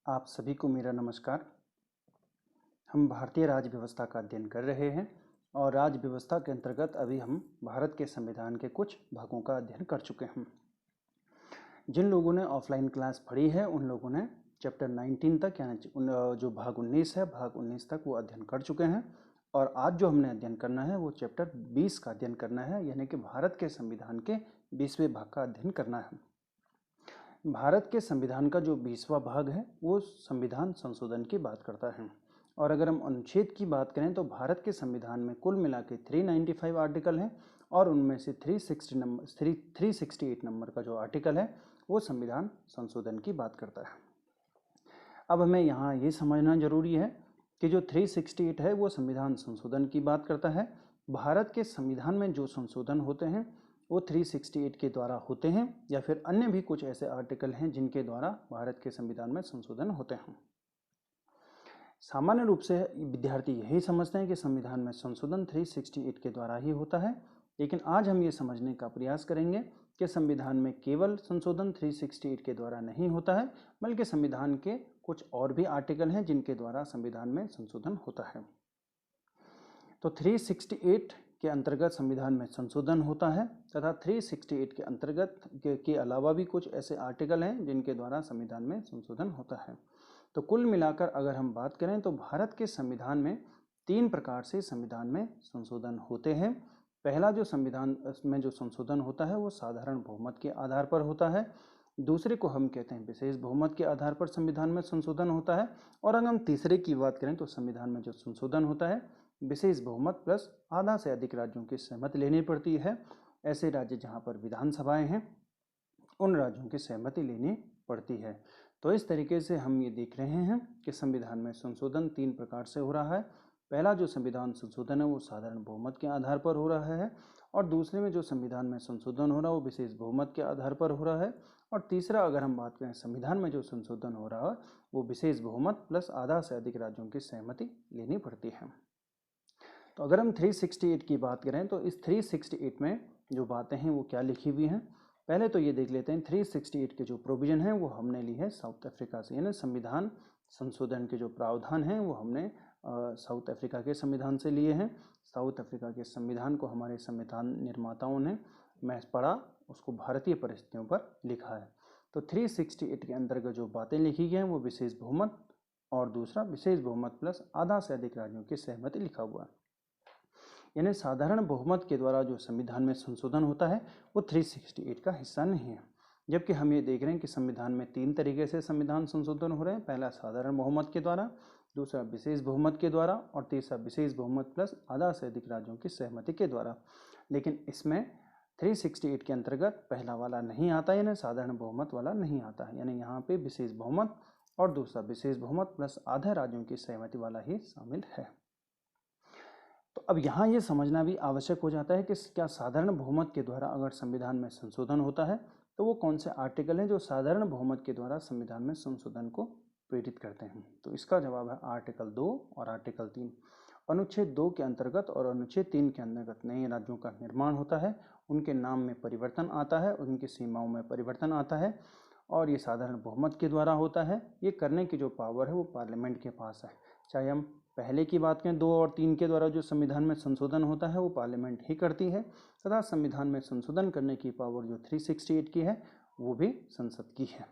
आप सभी को मेरा नमस्कार। हम भारतीय राज्य व्यवस्था का अध्ययन कर रहे हैं और राज्य व्यवस्था के अंतर्गत अभी हम भारत के संविधान के कुछ भागों का अध्ययन कर चुके हैं। जिन लोगों ने ऑफलाइन क्लास पढ़ी है उन लोगों ने चैप्टर 19 तक यानी जो भाग 19 है, भाग 19 तक वो अध्ययन कर चुके हैं। और आज जो हमने अध्ययन करना है वो चैप्टर 20 का अध्ययन करना है, यानी कि भारत के संविधान के 20वें भाग का अध्ययन करना है। भारत के संविधान का जो 20वां भाग है वो संविधान संशोधन की बात करता है। और अगर हम अनुच्छेद की बात करें तो भारत के संविधान में कुल मिला के 395 आर्टिकल हैं और उनमें से 368 नंबर का जो आर्टिकल है वो संविधान संशोधन की बात करता है। अब हमें यहाँ ये समझना जरूरी है कि जो 368 है वो संविधान संशोधन की बात करता है। भारत के संविधान में जो संशोधन होते हैं वो 368 के द्वारा होते हैं या फिर अन्य भी कुछ ऐसे आर्टिकल हैं जिनके द्वारा भारत के संविधान में संशोधन होते हैं। सामान्य रूप से विद्यार्थी यही समझते हैं कि संविधान में संशोधन 368 के द्वारा ही होता है, लेकिन आज हम ये समझने का प्रयास करेंगे कि संविधान में केवल संशोधन 368 के द्वारा नहीं होता है, बल्कि संविधान के कुछ और भी आर्टिकल हैं जिनके द्वारा संविधान में संशोधन होता है। तो 368 के अंतर्गत संविधान में संशोधन होता है तथा 368 के अंतर्गत के अलावा भी कुछ ऐसे आर्टिकल हैं जिनके द्वारा संविधान में संशोधन होता है। तो कुल मिलाकर अगर हम बात करें तो भारत के संविधान में 3 प्रकार से संविधान में संशोधन होते हैं। पहला जो संविधान में जो संशोधन होता है वो साधारण बहुमत के आधार पर होता है। दूसरे को हम कहते हैं विशेष बहुमत के आधार पर संविधान में संशोधन होता है। और अगर हम तीसरे की बात करें तो संविधान में जो संशोधन होता है विशेष बहुमत प्लस आधा से अधिक राज्यों की सहमति लेनी पड़ती है। ऐसे राज्य जहाँ पर विधानसभाएं हैं उन राज्यों की सहमति लेनी पड़ती है। तो इस तरीके से हम ये देख रहे हैं कि संविधान में संशोधन 3 प्रकार से हो रहा है। पहला जो संविधान संशोधन है वो साधारण बहुमत के आधार पर हो रहा है, और दूसरे में जो संविधान में संशोधन हो रहा है वो विशेष बहुमत के आधार पर हो रहा है, और तीसरा अगर हम बात करें संविधान में जो संशोधन हो रहा है वो विशेष बहुमत प्लस आधा से अधिक राज्यों की सहमति लेनी पड़ती है। तो अगर हम 368 की बात करें तो इस 368 में जो बातें हैं वो क्या लिखी हुई हैं, पहले तो ये देख लेते हैं। 368 के जो प्रोविजन हैं वो हमने ली है साउथ अफ्रीका से, यानी संविधान संशोधन के जो प्रावधान हैं वो हमने साउथ अफ्रीका के संविधान से लिए हैं। साउथ अफ्रीका के संविधान को हमारे संविधान निर्माताओं ने मैं पढ़ा उसको भारतीय परिस्थितियों पर लिखा है। तो 368 के अंतर्गत जो बातें लिखी गई हैं वो विशेष बहुमत और दूसरा विशेष बहुमत प्लस आधा से अधिक राज्यों की सहमति लिखा हुआ है। यानी साधारण बहुमत के द्वारा जो संविधान में संशोधन होता है वो 368 का हिस्सा नहीं है। जबकि हम ये देख रहे हैं कि संविधान में 3 तरीके से संविधान संशोधन हो रहे हैं। पहला साधारण बहुमत के द्वारा, दूसरा विशेष बहुमत के द्वारा और तीसरा विशेष बहुमत प्लस आधा से अधिक राज्यों की सहमति के द्वारा। लेकिन इसमें 368 के अंतर्गत पहला वाला नहीं आता, यानी साधारण बहुमत वाला नहीं आता है। यानी यहाँ पे विशेष बहुमत और दूसरा विशेष बहुमत प्लस आधा राज्यों की सहमति वाला ही शामिल है। तो अब यहाँ ये समझना भी आवश्यक हो जाता है कि क्या साधारण बहुमत के द्वारा अगर संविधान में संशोधन होता है तो वो कौन से आर्टिकल हैं जो साधारण बहुमत के द्वारा संविधान में संशोधन को प्रेरित करते हैं। तो इसका जवाब है आर्टिकल 2 और आर्टिकल 3। अनुच्छेद 2 के अंतर्गत और अनुच्छेद 3 के अंतर्गत नए राज्यों का निर्माण होता है, उनके नाम में परिवर्तन आता है, उनकी सीमाओं में परिवर्तन आता है, और ये साधारण बहुमत के द्वारा होता है। ये करने की जो पावर है वो पार्लियामेंट के पास है। चाहे हम पहले की बात करें 2 और 3 के द्वारा जो संविधान में संशोधन होता है वो पार्लियामेंट ही करती है, तथा संविधान में संशोधन करने की पावर जो 368 की है वो भी संसद की है।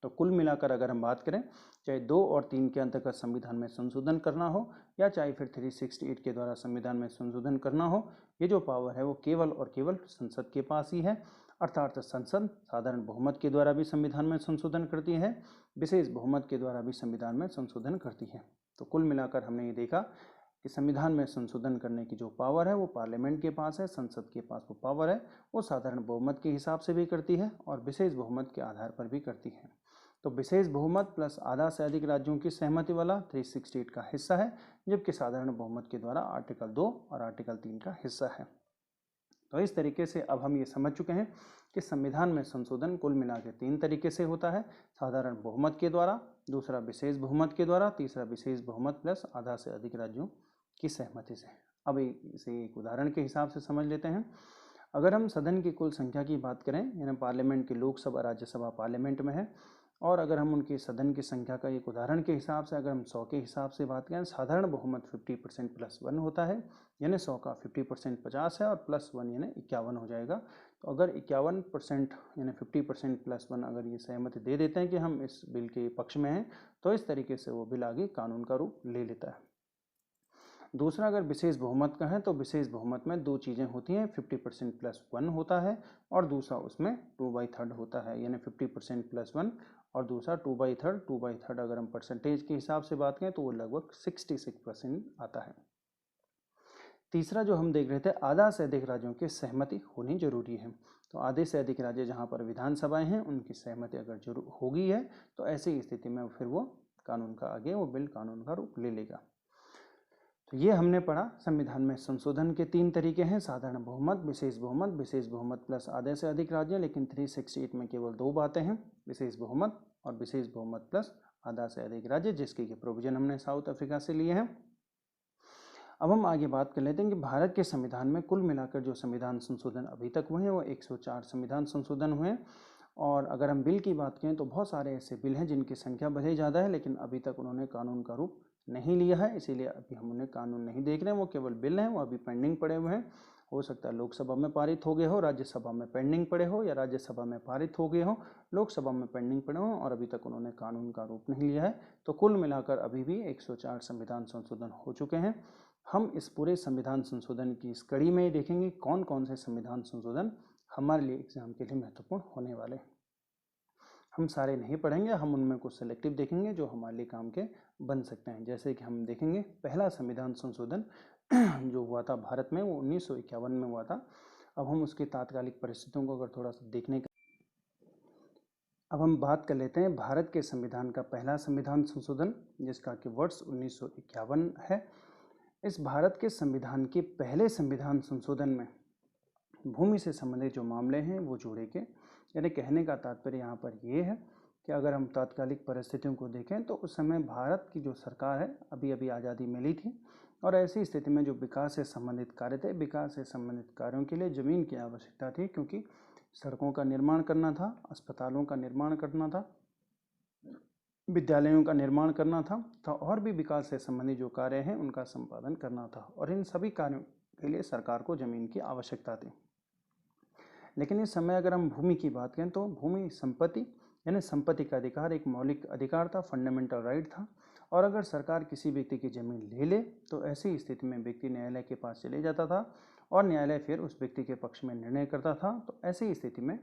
तो कुल मिलाकर अगर हम बात करें चाहे 2 और 3 के अंतर्गत संविधान में संशोधन करना हो या चाहे फिर 368 के द्वारा संविधान में संशोधन करना हो, ये जो पावर है वो केवल और केवल संसद के पास ही है। अर्थात संसद साधारण बहुमत के द्वारा भी संविधान में संशोधन करती है, विशेष बहुमत के द्वारा भी संविधान में संशोधन करती है। तो कुल मिलाकर हमने ये देखा कि संविधान में संशोधन करने की जो पावर है वो पार्लियामेंट के पास है, संसद के पास वो पावर है वो साधारण बहुमत के हिसाब से भी करती है और विशेष बहुमत के आधार पर भी करती है। तो विशेष बहुमत प्लस आधा से अधिक राज्यों की सहमति वाला 368 का हिस्सा है, जबकि साधारण बहुमत के द्वारा आर्टिकल 2 और आर्टिकल 3 का हिस्सा है। तो इस तरीके से अब हम ये समझ चुके हैं कि संविधान में संशोधन कुल मिला के 3 तरीके से होता है। साधारण बहुमत के द्वारा, दूसरा विशेष बहुमत के द्वारा, तीसरा विशेष बहुमत प्लस आधा से अधिक राज्यों की सहमति से। अब इसे एक उदाहरण के हिसाब से समझ लेते हैं। अगर हम सदन की कुल संख्या की बात करें, यानी पार्लियामेंट की लोकसभा राज्यसभा पार्लियामेंट में है, और अगर हम उनके सदन की संख्या का एक उदाहरण के हिसाब से अगर हम 100 के हिसाब से बात करें, साधारण बहुमत 50% प्लस 1 होता है, यानी 100 का 50% 50 है और प्लस 1 यानी 51 हो जाएगा। तो अगर 51% यानी 50% प्लस 1 अगर ये सहमति दे देते हैं कि हम इस बिल के पक्ष में हैं, तो इस तरीके से वो बिल आगे कानून का रूप ले लेता है। दूसरा, अगर विशेष बहुमत का है तो विशेष बहुमत में दो चीज़ें होती हैं, 50% प्लस 1 होता है और दूसरा उसमें 2/3 होता है, यानी 50% प्लस 1 और दूसरा 2/3। 2/3 अगर हम परसेंटेज के हिसाब से बात करें तो वो लगभग 66% आता है। तीसरा जो हम देख रहे थे, आधा से अधिक राज्यों की सहमति होनी जरूरी है। तो आधे से अधिक राज्य जहाँ पर विधानसभाएं हैं उनकी सहमति अगर जरूर होगी है तो ऐसी स्थिति में फिर वो कानून का आगे वो बिल कानून का रूप ले लेगा। तो ये हमने पढ़ा, संविधान में संशोधन के 3 तरीके हैं, साधारण बहुमत, विशेष बहुमत प्लस आधे से अधिक राज्य। लेकिन 368 में केवल 2 बातें हैं, विशेष बहुमत और विशेष बहुमत प्लस आधा से अधिक राज्य, जिसके प्रोविजन हमने साउथ अफ्रीका से लिए हैं। अब हम आगे बात कर लेते हैं कि भारत के संविधान में कुल मिलाकर जो संविधान संशोधन अभी तक हुए हैं वो 104 संविधान संशोधन हुए हैं। और अगर हम बिल की बात करें तो बहुत सारे ऐसे बिल हैं जिनकी संख्या भले ज़्यादा है लेकिन अभी तक उन्होंने कानून का रूप नहीं लिया है, इसीलिए अभी हम उन्हें कानून नहीं देख रहे हैं, वो केवल बिल हैं, वो अभी पेंडिंग पड़े हुए हैं। हो सकता है लोकसभा में पारित हो गए हो, राज्यसभा में पेंडिंग पड़े हो, या राज्यसभा में पारित हो गए हो, लोकसभा में पेंडिंग पड़े हो और अभी तक उन्होंने कानून का रूप नहीं लिया है। तो कुल मिलाकर अभी भी 104 संविधान संशोधन हो चुके हैं। हम इस पूरे संविधान संशोधन की इस कड़ी में देखेंगे कौन कौन से संविधान संशोधन हमारे लिए एग्जाम के लिए महत्वपूर्ण होने वाले। हम सारे नहीं पढ़ेंगे, हम उनमें कुछ सेलेक्टिव देखेंगे जो हमारे लिए काम के बन सकते हैं। जैसे कि हम देखेंगे पहला संविधान संशोधन जो हुआ था भारत में वो 1951 में हुआ था। अब हम उसकी तात्कालिक परिस्थितियों को अगर थोड़ा सा देखने का, अब हम बात कर लेते हैं भारत के संविधान का पहला संविधान संशोधन जिसका कि वर्ष 1951 है। इस भारत के संविधान के पहले संविधान संशोधन में भूमि से संबंधित जो मामले हैं वो जोड़े गए। यानी कहने का तात्पर्य यहाँ पर ये है कि अगर हम तात्कालिक परिस्थितियों को देखें तो उस समय भारत की जो सरकार है, अभी अभी आज़ादी मिली थी और ऐसी स्थिति में जो विकास से संबंधित कार्य थे, विकास से संबंधित कार्यों के लिए ज़मीन की आवश्यकता थी, क्योंकि सड़कों का निर्माण करना था, अस्पतालों का निर्माण करना था, विद्यालयों का निर्माण करना था, तो और भी विकास से संबंधित जो कार्य हैं उनका संपादन करना था और इन सभी कार्यों के लिए सरकार को ज़मीन की आवश्यकता थी। लेकिन इस समय अगर हम भूमि की बात करें तो भूमि संपत्ति यानी संपत्ति का अधिकार एक मौलिक अधिकार था, फंडामेंटल राइट था। और अगर सरकार किसी व्यक्ति की ज़मीन ले ले तो ऐसी स्थिति में व्यक्ति न्यायालय के पास चले जाता था और न्यायालय फिर उस व्यक्ति के पक्ष में निर्णय करता था। तो ऐसी स्थिति में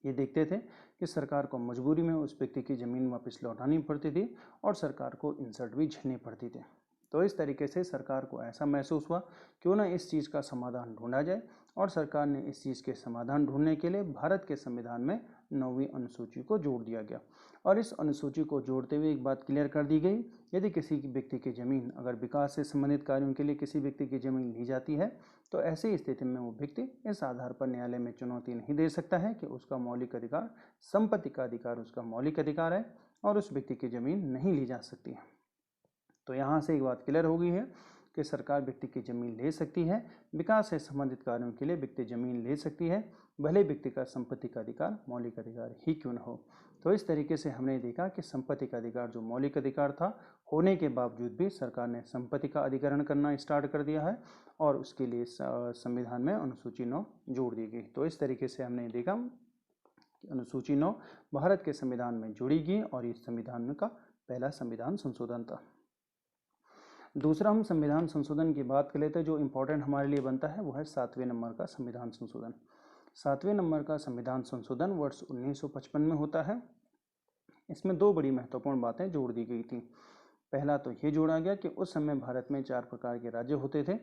ये देखते थे कि सरकार को मजबूरी में उस व्यक्ति की ज़मीन वापस लौटानी पड़ती थी और सरकार को इंसल्ट भी झेलनी पड़ती थी। तो इस तरीके से सरकार को ऐसा महसूस हुआ क्यों ना इस चीज़ का समाधान ढूंढा जाए, और सरकार ने इस चीज़ के समाधान ढूंढने के लिए भारत के संविधान में 9वीं अनुसूची को जोड़ दिया गया। और इस अनुसूची को जोड़ते हुए एक बात क्लियर कर दी गई, यदि किसी व्यक्ति की ज़मीन अगर विकास से संबंधित कार्यों के लिए किसी व्यक्ति की ज़मीन ली जाती है तो ऐसी स्थिति में वो व्यक्ति इस आधार पर न्यायालय में चुनौती नहीं दे सकता है कि उसका मौलिक अधिकार, संपत्ति का अधिकार उसका मौलिक अधिकार है और उस व्यक्ति की ज़मीन नहीं ली जा सकती है। तो यहाँ से एक बात क्लियर हो गई है कि सरकार व्यक्ति की ज़मीन ले सकती है, विकास से संबंधित कार्यों के लिए व्यक्ति ज़मीन ले सकती है, भले व्यक्ति का संपत्ति का अधिकार मौलिक अधिकार ही क्यों न हो। तो इस तरीके से हमने देखा कि संपत्ति का अधिकार जो मौलिक अधिकार था होने के बावजूद भी सरकार ने संपत्ति का अधिग्रहण करना स्टार्ट कर दिया है और उसके लिए संविधान में अनुसूची 9 जोड़ दी गई। तो इस तरीके से हमने देखा कि अनुसूची 9 भारत के संविधान में जोड़ी गई और इस संविधान का पहला संविधान संशोधन था। दूसरा, हम संविधान संशोधन की बात कर लेते हैं। जो इम्पोर्टेंट हमारे लिए बनता है वो है 7वें नंबर का संविधान संशोधन। 7वें नंबर का संविधान संशोधन वर्ष 1955 में होता है। इसमें 2 बड़ी महत्वपूर्ण बातें जोड़ दी गई थी। पहला तो ये जोड़ा गया कि उस समय भारत में 4 प्रकार के राज्य होते थे,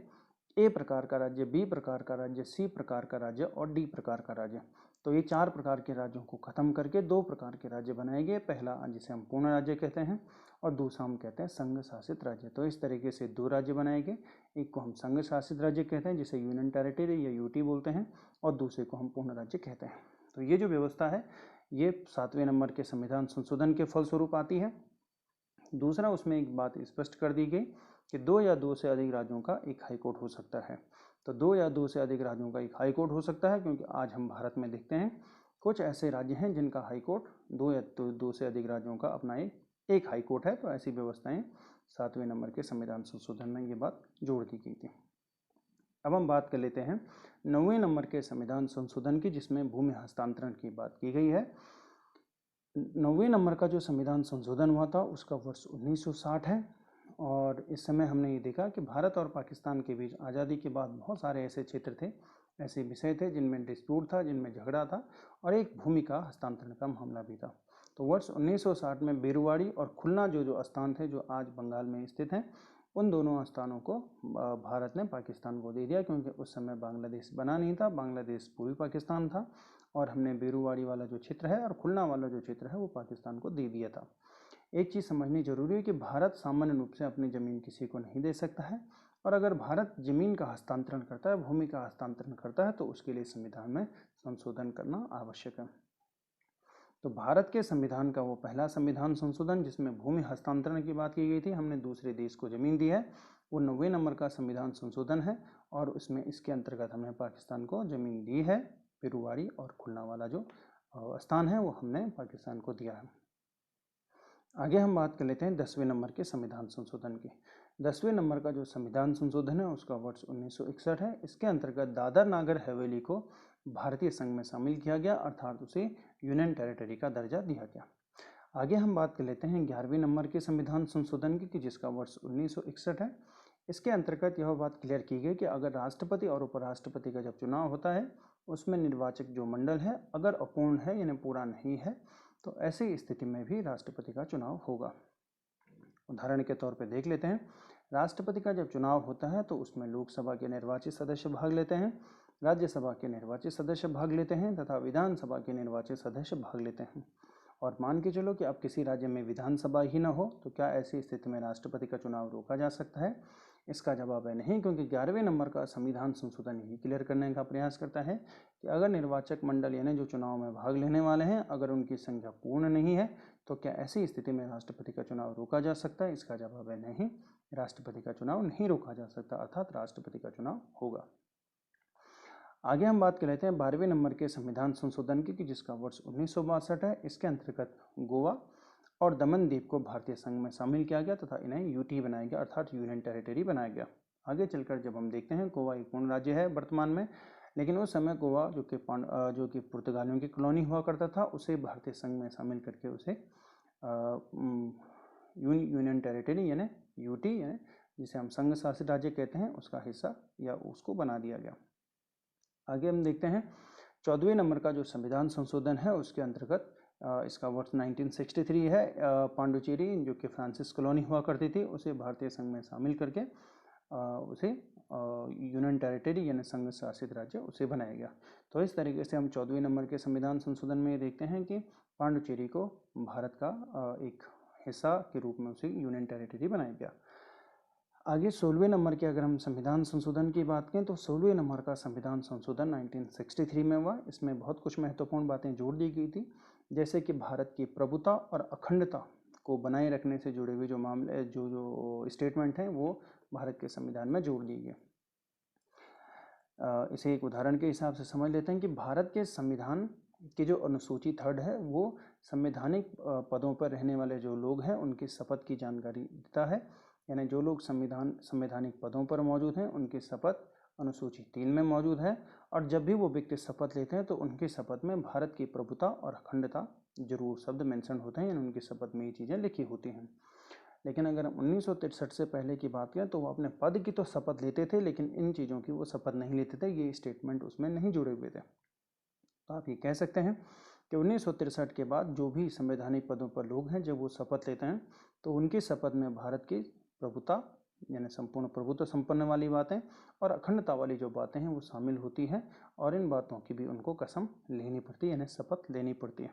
ए प्रकार का राज्य, बी प्रकार का राज्य, सी प्रकार का राज्य और डी प्रकार का राज्य। तो ये 4 प्रकार के राज्यों को खत्म करके 2 प्रकार के राज्य बनाए गए। पहला जिसे हम पूर्ण राज्य कहते हैं और दूसरा हम कहते हैं संघ शासित राज्य। तो इस तरीके से 2 राज्य बनाए गए, एक को हम संघ शासित राज्य कहते हैं जिसे यूनियन टेरिटरी या यूटी बोलते हैं और दूसरे को हम पूर्ण राज्य कहते हैं। तो ये जो व्यवस्था है ये 7वें नंबर के संविधान संशोधन के फलस्वरूप आती है। दूसरा, उसमें एक बात स्पष्ट कर दी गई कि 2 या 2 से अधिक राज्यों का एक हाईकोर्ट हो सकता है। तो 2 या 2 से अधिक राज्यों का एक हाईकोर्ट हो सकता है, क्योंकि आज हम भारत में देखते हैं कुछ ऐसे राज्य हैं जिनका हाई कोर्ट दो या दो से अधिक राज्यों का अपना एक हाई कोर्ट है, तो ऐसी व्यवस्थाएं 7वें नंबर के संविधान संशोधन में ये बात जोड़ दी गई थी। अब हम बात कर लेते हैं 9वें नंबर के संविधान संशोधन की, जिसमें भूमि हस्तांतरण की बात की गई है। 9वें नंबर का जो संविधान संशोधन हुआ था उसका वर्ष 1960 है, और इस समय हमने ये देखा कि भारत और पाकिस्तान के बीच आज़ादी के बाद बहुत सारे ऐसे क्षेत्र थे, ऐसे विषय थे जिनमें डिस्प्यूट था, जिनमें झगड़ा था, और एक भूमि का हस्तांतरण का मामला भी था। तो वर्ष 1960 में बेरुवाड़ी और खुलना जो स्थान थे जो आज बंगाल में स्थित हैं, उन दोनों स्थानों को भारत ने पाकिस्तान को दे दिया, क्योंकि उस समय बांग्लादेश बना नहीं था, बांग्लादेश पूर्वी पाकिस्तान था, और हमने बेरुवाड़ी वाला जो क्षेत्र है और खुलना वाला जो क्षेत्र है वो पाकिस्तान को दे दिया था। एक चीज़ समझनी जरूरी है कि भारत सामान्य रूप से अपनी ज़मीन किसी को नहीं दे सकता है, और अगर भारत ज़मीन का हस्तांतरण करता है, भूमि का हस्तांतरण करता है, तो उसके लिए संविधान में संशोधन करना आवश्यक है। तो भारत के संविधान का वो पहला संविधान संशोधन जिसमें भूमि हस्तांतरण की बात की गई थी, हमने दूसरे देश को ज़मीन दी है, वो 9वें नंबर का संविधान संशोधन है, और उसमें इसके अंतर्गत हमने पाकिस्तान को ज़मीन दी है। बेरुवाड़ी और खुलना वाला जो स्थान है वो हमने पाकिस्तान को दिया है। आगे हम बात कर लेते हैं 10वें नंबर के संविधान संशोधन की। 10वें नंबर का जो संविधान संशोधन है उसका वर्ष 1961 है। इसके अंतर्गत दादर नागर हवेली को भारतीय संघ में शामिल किया गया, अर्थात उसे यूनियन टेरिटरी का दर्जा दिया गया। आगे हम बात कर लेते हैं 11वें नंबर के संविधान संशोधन की, जिसका वर्ष 1961 है। इसके अंतर्गत यह बात क्लियर की गई कि अगर राष्ट्रपति और उपराष्ट्रपति का जब चुनाव होता है उसमें निर्वाचक जो मंडल है अगर अपूर्ण है यानी पूरा नहीं है, तो ऐसी स्थिति में भी राष्ट्रपति का चुनाव होगा। उदाहरण के तौर पर देख लेते हैं, राष्ट्रपति का जब चुनाव होता है तो उसमें लोकसभा के निर्वाचित सदस्य भाग लेते हैं, राज्यसभा के निर्वाचित सदस्य भाग लेते हैं तथा विधानसभा के निर्वाचित सदस्य भाग लेते हैं। और मान के चलो कि अब किसी राज्य में विधानसभा ही न हो, तो क्या ऐसी स्थिति में राष्ट्रपति का चुनाव रोका जा सकता है? इसका जवाब है नहीं, क्योंकि 11वें नंबर का संविधान संशोधन यही क्लियर करने का प्रयास करता है कि अगर निर्वाचक मंडल यानी जो चुनाव में भाग लेने वाले हैं अगर उनकी संख्या पूर्ण नहीं है, तो क्या ऐसी स्थिति में राष्ट्रपति का चुनाव रोका जा सकता है? इसका जवाब है नहीं, राष्ट्रपति का चुनाव नहीं रोका जा सकता, अर्थात राष्ट्रपति का चुनाव होगा। आगे हम बात कर लेते हैं 12वें नंबर के संविधान संशोधन की, जिसका वर्ष 1962 है। इसके अंतर्गत गोवा और दमन द्वीप को भारतीय संघ में शामिल किया गया तथा इन्हें यूटी बनाया गया, अर्थात यूनियन टेरिटरी बनाया गया। आगे चलकर जब हम देखते हैं, गोवा एक पूर्ण राज्य है वर्तमान में, लेकिन उस समय गोवा जो कि पुर्तगालियों की कॉलोनी हुआ करता था, उसे भारतीय संघ में शामिल करके उसे यूनियन टेरिटरी यानी यूटी यानी जिसे हम संघ शासित राज्य कहते हैं उसका हिस्सा या उसको बना दिया गया। आगे हम देखते हैं 14वें नंबर का जो संविधान संशोधन है उसके अंतर्गत इसका वर्ष 1963 है। पांडुचेरी जो कि फ्रांसिस कॉलोनी हुआ करती थी उसे भारतीय संघ में शामिल करके उसे यूनियन टेरिटरी यानी संघ शासित राज्य उसे बनाया गया। तो इस तरीके से हम 14वें नंबर के संविधान संशोधन में देखते हैं कि पांडुचेरी को भारत का एक हिस्सा के रूप में उसे यूनियन टेरिटरी बनाया गया। आगे 16वें नंबर के अगर हम संविधान संशोधन की बात करें तो 16वें नंबर का संविधान संशोधन 1963 में हुआ। इसमें बहुत कुछ महत्वपूर्ण बातें जोड़ दी गई थी, जैसे कि भारत की प्रभुता और अखंडता को बनाए रखने से जुड़े हुए जो मामले जो स्टेटमेंट हैं वो भारत के संविधान में जोड़ दिए गए। इसे एक उदाहरण के हिसाब से समझ लेते हैं कि भारत के संविधान की जो अनुसूची 3 है वो संवैधानिक पदों पर रहने वाले जो लोग हैं उनकी शपथ की जानकारी देता है, यानी जो लोग संवैधानिक पदों पर मौजूद हैं उनकी शपथ अनुसूची 3 में मौजूद है, और जब भी वो व्यक्ति शपथ लेते हैं तो उनकी शपथ में भारत की प्रभुता और अखंडता जरूर शब्द मेंशन होते हैं, यानी उनकी शपथ में ये चीज़ें लिखी होती हैं। लेकिन अगर हम 1963 से पहले की बात करें तो वो अपने पद की तो शपथ लेते थे, लेकिन इन चीज़ों की वो शपथ नहीं लेते थे, ये स्टेटमेंट उसमें नहीं जुड़े हुए थे। तो आप ये कह सकते हैं कि 1963 के बाद जो भी संवैधानिक पदों पर लोग हैं जब वो शपथ लेते हैं तो उनकी शपथ में भारत की प्रभुता यानी संपूर्ण प्रभुत्व संपन्न वाली बातें और अखंडता वाली जो बातें हैं वो शामिल होती हैं, और इन बातों की भी उनको कसम लेनी पड़ती है यानी शपथ लेनी पड़ती है।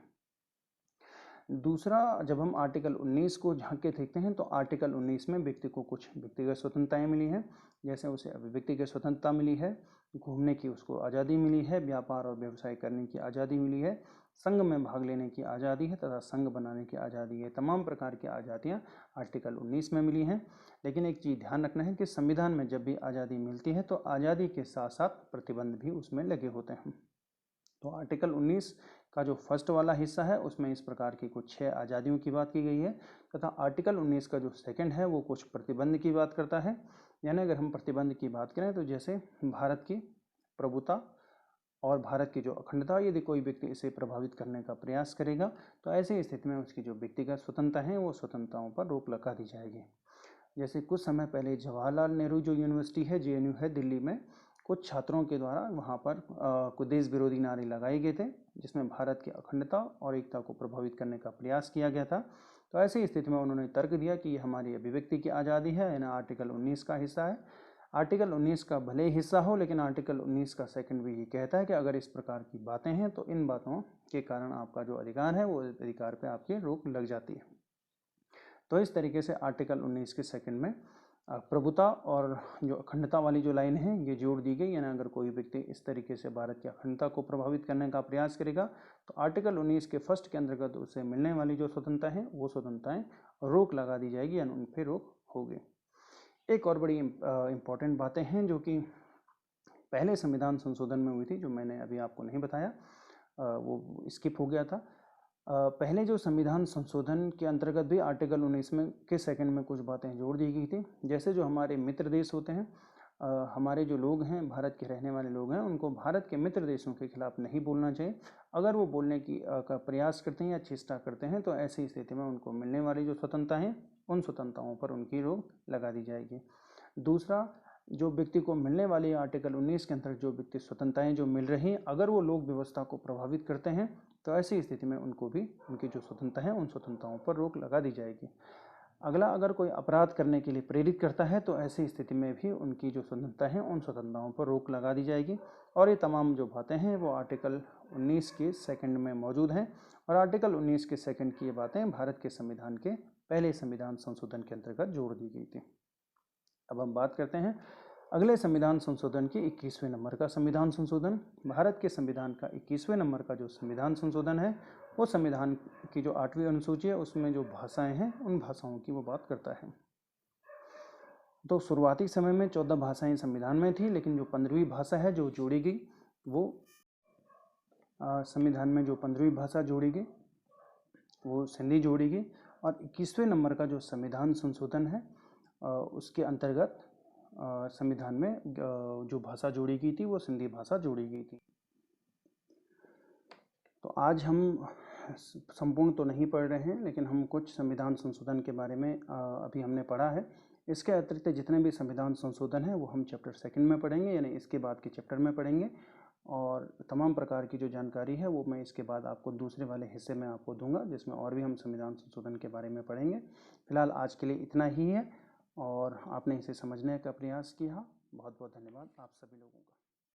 दूसरा, जब हम आर्टिकल 19 को झांक के देखते हैं तो आर्टिकल 19 में व्यक्ति को कुछ व्यक्तिगत स्वतंत्रताएं मिली हैं, जैसे उसे अभिव्यक्ति की स्वतंत्रता मिली है, घूमने की उसको आज़ादी मिली है, व्यापार और व्यवसाय करने की आज़ादी मिली है, संघ में भाग लेने की आज़ादी है तथा संघ बनाने की आज़ादी है। तमाम प्रकार की आज़ादियाँ आर्टिकल 19 में मिली हैं। लेकिन एक चीज़ ध्यान रखना है कि संविधान में जब भी आज़ादी मिलती है तो आज़ादी के साथ साथ प्रतिबंध भी उसमें लगे होते हैं। तो आर्टिकल 19 का जो फर्स्ट वाला हिस्सा है उसमें इस प्रकार की कुछ 6 आज़ादियों की बात की गई है, तथा आर्टिकल 19 का जो सेकंड है वो कुछ प्रतिबंध की बात करता है। यानी अगर हम प्रतिबंध की बात करें तो जैसे भारत की प्रभुता और भारत की जो अखंडता, यदि कोई व्यक्ति इसे प्रभावित करने का प्रयास करेगा तो ऐसी स्थिति में उसकी जो व्यक्तिगत स्वतंत्रता है वो स्वतंत्रताओं पर रोक लगा दी जाएगी। जैसे कुछ समय पहले जवाहरलाल नेहरू जो यूनिवर्सिटी है, JNU है दिल्ली में, कुछ छात्रों के द्वारा वहाँ पर कुछ देश विरोधी नारे लगाए गए थे जिसमें भारत की अखंडता और एकता को प्रभावित करने का प्रयास किया गया था। तो ऐसी स्थिति में उन्होंने तर्क दिया कि ये हमारी अभिव्यक्ति की आज़ादी है, यानी आर्टिकल 19 का हिस्सा है। आर्टिकल 19 का भले हिस्सा हो, लेकिन आर्टिकल 19 का सेकंड भी ये कहता है कि अगर इस प्रकार की बातें हैं तो इन बातों के कारण आपका जो अधिकार है वो अधिकार पे आपकी रोक लग जाती है। तो इस तरीके से आर्टिकल 19 के सेकंड में प्रभुता और जो अखंडता वाली जो लाइन है ये जोड़ दी गई, यानी अगर कोई व्यक्ति इस तरीके से भारत की अखंडता को प्रभावित करने का प्रयास करेगा तो आर्टिकल 19 के फर्स्ट के अंतर्गत उसे मिलने वाली जो स्वतंत्रता है वो स्वतंत्रताएं रोक लगा दी जाएगी, यानी उन पर रोक होगी। एक और बड़ी इंपॉर्टेंट बातें हैं जो कि पहले संविधान संशोधन में हुई थी, जो मैंने अभी आपको नहीं बताया, वो स्किप हो गया था। पहले जो संविधान संशोधन के अंतर्गत भी आर्टिकल 19 में के सेकंड में कुछ बातें जोड़ दी गई थी। जैसे जो हमारे मित्र देश होते हैं, हमारे जो लोग हैं, भारत के रहने वाले लोग हैं, उनको भारत के मित्र देशों के खिलाफ नहीं बोलना चाहिए। अगर वो बोलने का प्रयास करते हैं या चेष्टा करते हैं तो ऐसी स्थिति में उनको मिलने वाली जो स्वतंत्रता है उन स्वतंत्रताओं पर उनकी रोक लगा दी जाएगी। दूसरा, जो व्यक्ति को मिलने वाली आर्टिकल 19 के अंतर्गत जो व्यक्ति स्वतंत्रताएं जो मिल रही हैं, अगर वो लोक व्यवस्था को प्रभावित करते हैं तो ऐसी स्थिति में उनको भी उनकी जो स्वतंत्रता है उन स्वतंत्रताओं पर रोक लगा दी जाएगी। अगला, अगर कोई अपराध करने के लिए प्रेरित करता है तो ऐसी स्थिति में भी उनकी जो स्वतंत्रता है उन स्वतंत्रताओं पर रोक लगा दी जाएगी। और ये तमाम जो बातें हैं वो आर्टिकल 19 के सेकंड में मौजूद हैं, और आर्टिकल 19 के सेकंड की ये बातें भारत के संविधान के पहले संविधान संशोधन के अंतर्गत जोड़ दी गई थी। अब हम बात करते हैं अगले संविधान संशोधन की 21वें नंबर का संविधान संशोधन। भारत के संविधान का 21वें नंबर का जो संविधान संशोधन है वो संविधान की जो 8वीं अनुसूची है उसमें जो भाषाएं हैं उन भाषाओं की वो बात करता है। तो शुरुआती समय में 14 भाषाएं संविधान में थी, लेकिन जो 15वीं भाषा है जो जोड़ी गई वो संविधान में जो 15वीं भाषा जोड़ी गई वो सिंधी जोड़ी गई। और 21वें नंबर का जो संविधान संशोधन है उसके अंतर्गत संविधान में जो भाषा जोड़ी गई थी वो सिंधी भाषा जोड़ी गई थी। तो आज हम संपूर्ण तो नहीं पढ़ रहे हैं, लेकिन हम कुछ संविधान संशोधन के बारे में अभी हमने पढ़ा है। इसके अतिरिक्त जितने भी संविधान संशोधन हैं वो हम चैप्टर 2 में पढ़ेंगे, यानी इसके बाद के चैप्टर में पढ़ेंगे। और तमाम प्रकार की जो जानकारी है वो मैं इसके बाद आपको दूसरे वाले हिस्से में आपको दूंगा, जिसमें और भी हम संविधान संशोधन के बारे में पढ़ेंगे। फिलहाल आज के लिए इतना ही है, और आपने इसे समझने का प्रयास किया। बहुत बहुत धन्यवाद आप सभी लोगों का।